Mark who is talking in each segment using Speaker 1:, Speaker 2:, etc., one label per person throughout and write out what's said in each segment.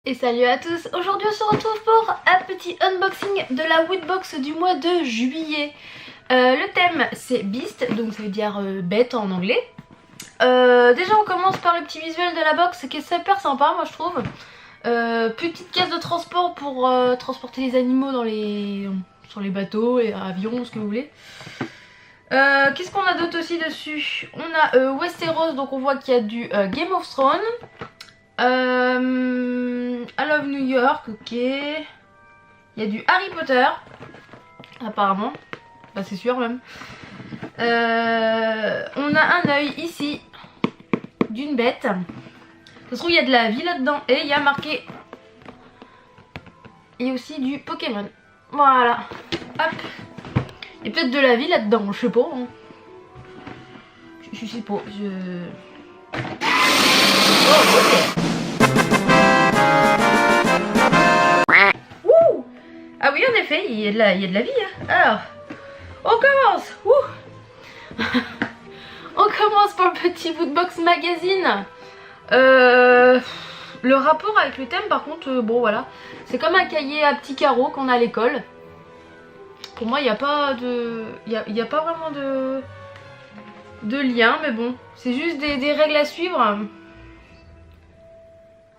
Speaker 1: Et salut à tous, aujourd'hui on se retrouve pour un petit unboxing de la Woodbox du mois de juillet. Le thème c'est Beast, donc ça veut dire bête en anglais. Déjà on commence par le petit visuel de la box qui est super sympa moi je trouve. Petite caisse de transport pour transporter les animaux sur les bateaux et avions, ce que vous voulez. Qu'est-ce qu'on a d'autre aussi dessus? On a Westeros, donc on voit qu'il y a du Game of Thrones. I Love New York, ok. Il y a du Harry Potter, apparemment. Bah c'est sûr même. On a un œil ici d'une bête. Ça se trouve il y a de la vie là-dedans. Et il y a marqué. Et aussi du Pokémon. Voilà. Hop. Il y a peut-être de la vie là-dedans, je sais pas. Hein. Je sais pas. Oh ok. Ah oui en effet, il y a de la vie hein. Alors, on commence. On commence pour le petit Woodbox magazine. Le rapport avec le thème par contre, bon voilà. C'est comme un cahier à petits carreaux qu'on a à l'école. Pour moi il n'y a pas de. Il y a pas vraiment de lien, mais bon. C'est juste des règles à suivre.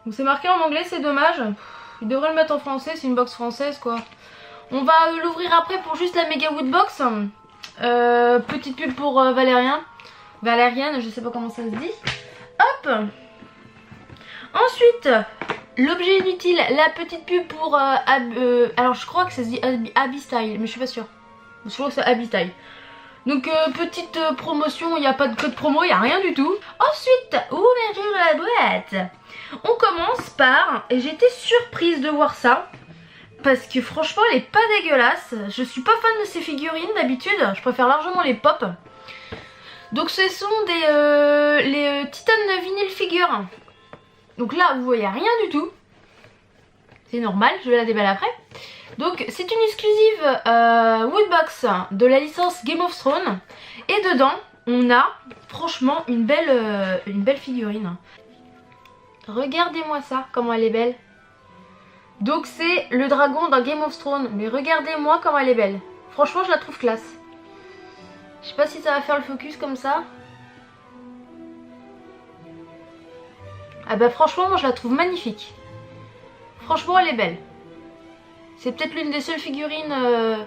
Speaker 1: Donc c'est marqué en anglais, c'est dommage. Il devrait le mettre en français, c'est une box française quoi. On va l'ouvrir après pour juste la méga Woodbox. Petite pub pour Valériane, je sais pas comment ça se dit. Hop. Ensuite, l'objet inutile, la petite pub pour alors je crois que ça se dit Abby Style, mais je suis pas sûre. Je crois que c'est Abby Style. Donc petite promotion, il n'y a pas de code promo, il n'y a rien du tout. Ensuite, ouverture de la boîte. On commence par, et j'étais surprise de voir ça, parce que franchement elle est pas dégueulasse. Je suis pas fan de ces figurines d'habitude, je préfère largement les pop. Donc ce sont les Titan Vinyl Figures. Donc là vous voyez rien du tout. C'est normal, je vais la déballer après. Donc c'est une exclusive Woodbox de la licence Game of Thrones. Et dedans on a franchement une belle figurine. Regardez-moi ça, comment elle est belle. Donc c'est le dragon dans Game of Thrones. Mais regardez-moi comment elle est belle. Franchement je la trouve classe. Je sais pas si ça va faire le focus comme ça. Ah bah franchement moi je la trouve magnifique. Franchement elle est belle. C'est peut-être l'une des seules figurines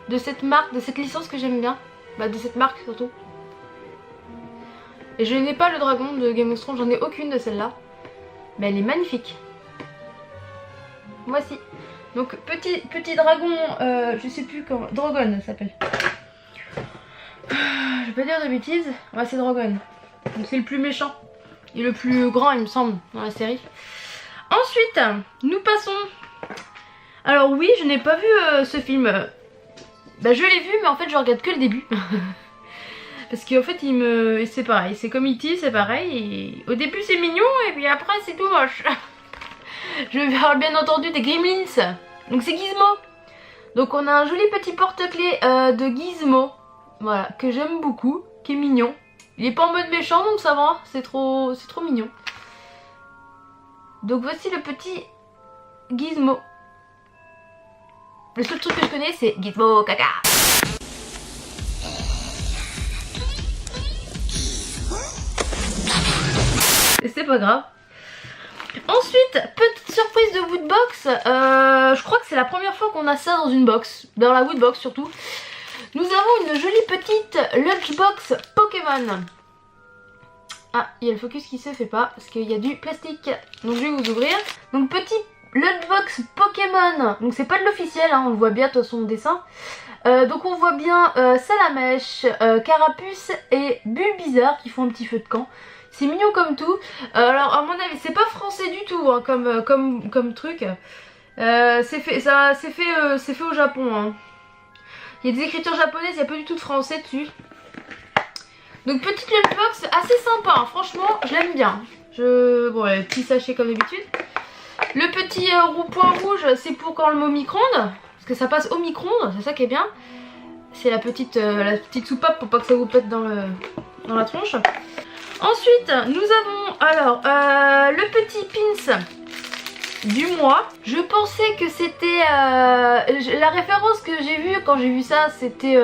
Speaker 1: de cette marque, de cette licence que j'aime bien. Bah de cette marque surtout. Et je n'ai pas le dragon de Game of Thrones, j'en ai aucune de celle-là. Mais elle est magnifique. Voici. Donc petit dragon, je sais plus comment. Drogon ça s'appelle. Je vais pas dire de bêtises. Ouais c'est Drogon. Donc c'est le plus méchant. Et le plus grand il me semble dans la série. Ensuite, nous passons. Alors oui, je n'ai pas vu ce film. Bah je l'ai vu mais en fait je regarde que le début. Parce qu'en fait c'est pareil, c'est comme E.T, c'est pareil. Et au début c'est mignon et puis après c'est tout moche. Je vais faire bien entendu des Gremlins. Donc c'est Gizmo. Donc on a un joli petit porte-clés de Gizmo. Voilà, que j'aime beaucoup, qui est mignon. Il est pas en mode méchant donc ça va, c'est trop mignon. Donc voici le petit Gizmo. Le seul truc que je connais c'est Gizmo caca. Et c'est pas grave. Ensuite, petite surprise de Woodbox. Je crois que c'est la première fois qu'on a ça dans une box. Dans la Woodbox surtout. Nous avons une jolie petite lunchbox Pokémon. Ah, il y a le focus qui se fait pas parce qu'il y a du plastique. Donc je vais vous ouvrir. Donc petit lunchbox Pokémon. Donc c'est pas de l'officiel, hein, on le voit bien de toute façon au dessin. Donc on voit bien Salamèche, Carapuce et Bulbizarre qui font un petit feu de camp. C'est mignon comme tout. Alors à mon avis c'est pas français du tout hein, comme truc. C'est fait au Japon. Hein. Il y a des écritures japonaises, il n'y a pas du tout de français dessus. Donc petite lunchbox assez sympa, hein. Franchement je l'aime bien. Bon petit sachet comme d'habitude. Le petit point rouge c'est pour quand le met au micro-ondes. Parce que ça passe au micro-ondes, c'est ça qui est bien. C'est la petite soupape pour pas que ça vous pète dans la tronche. Ensuite, nous avons alors le petit pins du mois. Je pensais que c'était la référence que j'ai vue quand j'ai vu ça, c'était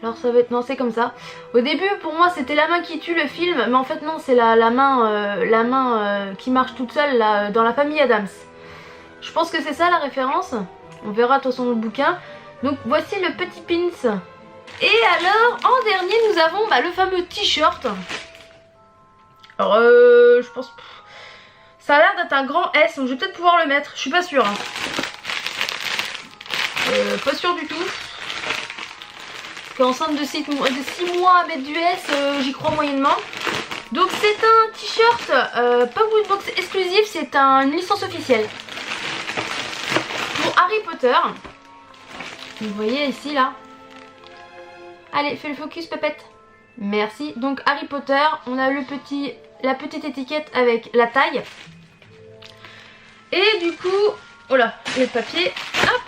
Speaker 1: alors ça va être, non c'est comme ça. Au début pour moi c'était La main qui tue, le film, mais en fait non, c'est la main qui marche toute seule là, dans la famille Addams. Je pense que c'est ça la référence. On verra de toute façon dans le bouquin. Donc voici le petit pins. Et alors en dernier nous avons le fameux t-shirt. Alors je pense... Ça a l'air d'être un grand S, donc je vais peut-être pouvoir le mettre. Je suis pas sûre. Hein. Pas sûre du tout. Qu'enceinte de 6 mois à mettre du S, j'y crois moyennement. Donc c'est un t-shirt, pas Woodbox exclusif, c'est une licence officielle. Pour Harry Potter. Vous voyez ici là. Allez, fais le focus Pépette. Merci. Donc Harry Potter, on a la petite étiquette avec la taille. Et du coup, voilà, le papier, hop.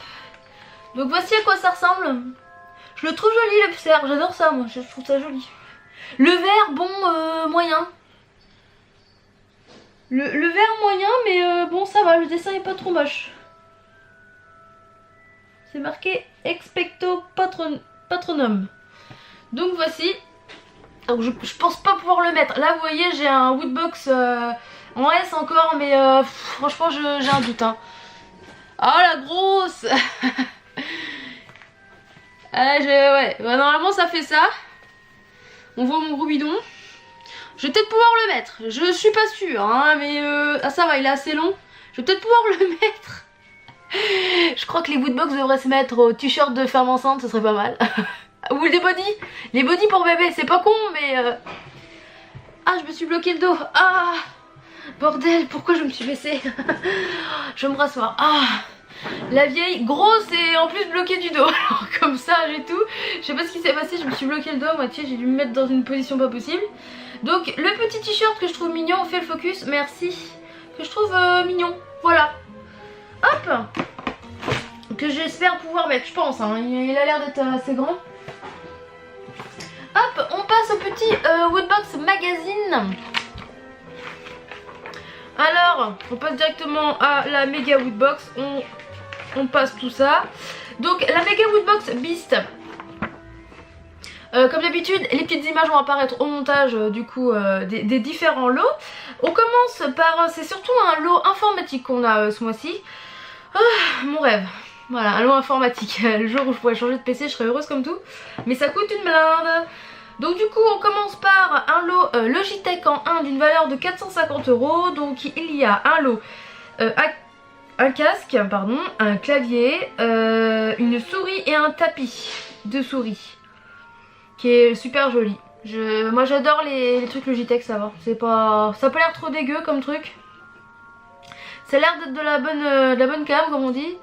Speaker 1: Donc voici à quoi ça ressemble. Je le trouve joli le cerf, j'adore ça moi, je trouve ça joli. Le vert, bon, moyen. Le vert moyen, mais bon ça va, le dessin est pas trop moche. C'est marqué Expecto Patronum. Donc voici. Donc je pense pas pouvoir le mettre. Là vous voyez j'ai un Woodbox en S encore, mais franchement j'ai un doute. Hein. Oh la grosse. Ouais, normalement ça fait ça. On voit mon gros bidon. Je vais peut-être pouvoir le mettre. Je suis pas sûre, hein, mais ça va, il est assez long. Je vais peut-être pouvoir le mettre. Je crois que les Woodbox devraient se mettre au t-shirt de femme enceinte, ce serait pas mal. Ou les bodys. Les bodys pour bébé, c'est pas con, mais... Ah, je me suis bloqué le dos. Ah, bordel, pourquoi je me suis baissée? Je vais me rasseoir. Ah, la vieille grosse et en plus bloquée du dos. Alors comme ça, j'ai tout. Je sais pas ce qui s'est passé, je me suis bloqué le dos à moitié. J'ai dû me mettre dans une position pas possible. Donc, le petit t-shirt que je trouve mignon, on fait le focus, merci. Que je trouve mignon, voilà. Hop. Que j'espère pouvoir mettre, je pense, hein. Il a l'air d'être assez grand. Hop, on passe au petit Woodbox Magazine. Alors, on passe directement à la méga Woodbox. On passe tout ça. Donc, la méga Woodbox Beast. Comme d'habitude, les petites images vont apparaître au montage du coup des différents lots. On commence par, c'est surtout un lot informatique qu'on a ce mois-ci. Ah, mon rêve. Voilà, un lot informatique. Le jour où je pourrais changer de PC, je serais heureuse comme tout. Mais ça coûte une blinde. Donc du coup, on commence par un lot Logitech en 1 d'une valeur de 450 €. Donc il y a un lot, un casque, pardon, un clavier, une souris et un tapis de souris. Qui est super joli. Moi j'adore les trucs Logitech, ça va. C'est pas, ça a pas l'air trop dégueu comme truc. Ça a l'air d'être de la bonne cam comme on dit.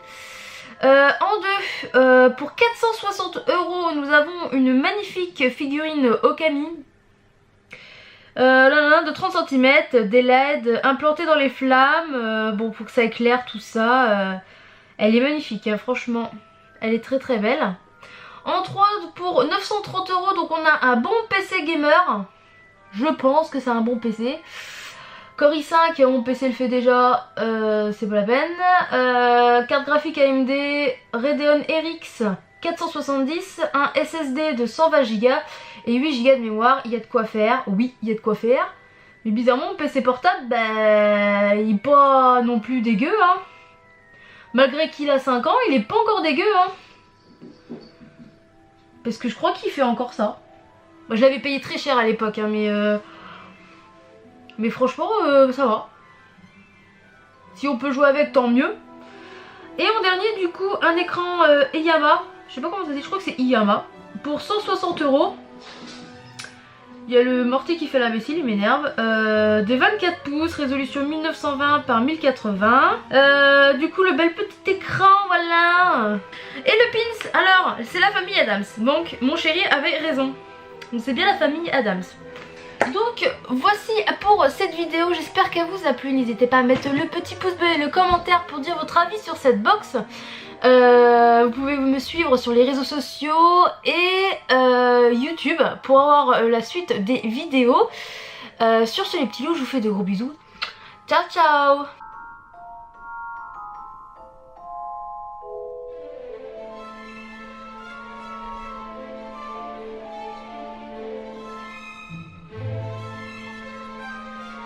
Speaker 1: En deux, pour 460 €, nous avons une magnifique figurine Okami. De 30 cm, des LED implantés dans les flammes. Bon, pour que ça éclaire tout ça. Elle est magnifique, hein, franchement. Elle est très très belle. En 3 pour 930 €, donc on a un bon PC gamer. Je pense que c'est un bon PC. Core i5, mon PC le fait déjà, c'est pas la peine. Carte graphique AMD Radeon RX 470, un SSD de 120 Go et 8 Go de mémoire. Il y a de quoi faire, oui, il y a de quoi faire. Mais bizarrement, mon PC portable, il est pas non plus dégueu. Hein. Malgré qu'il a 5 ans, il est pas encore dégueu. Hein. Parce que je crois qu'il fait encore ça. Moi, je l'avais payé très cher à l'époque, hein, mais franchement, ça va. Si on peut jouer avec, tant mieux. Et en dernier, du coup, un écran Eyama. Je sais pas comment ça se dit, je crois que c'est Eyama. Pour 160 €. Il y a le Morty qui fait la vaisselle, il m'énerve. Des 24 pouces, résolution 1920 par 1080. Du coup, le bel petit écran, voilà. Et le pins, alors, c'est la famille Addams. Donc, mon chéri avait raison. Donc, c'est bien la famille Addams. Donc voici pour cette vidéo, j'espère qu'elle vous a plu. N'hésitez pas à mettre le petit pouce bleu et le commentaire pour dire votre avis sur cette box. Vous pouvez me suivre sur les réseaux sociaux et YouTube pour avoir la suite des vidéos. Sur ce les petits loups, je vous fais de gros bisous. Ciao ciao.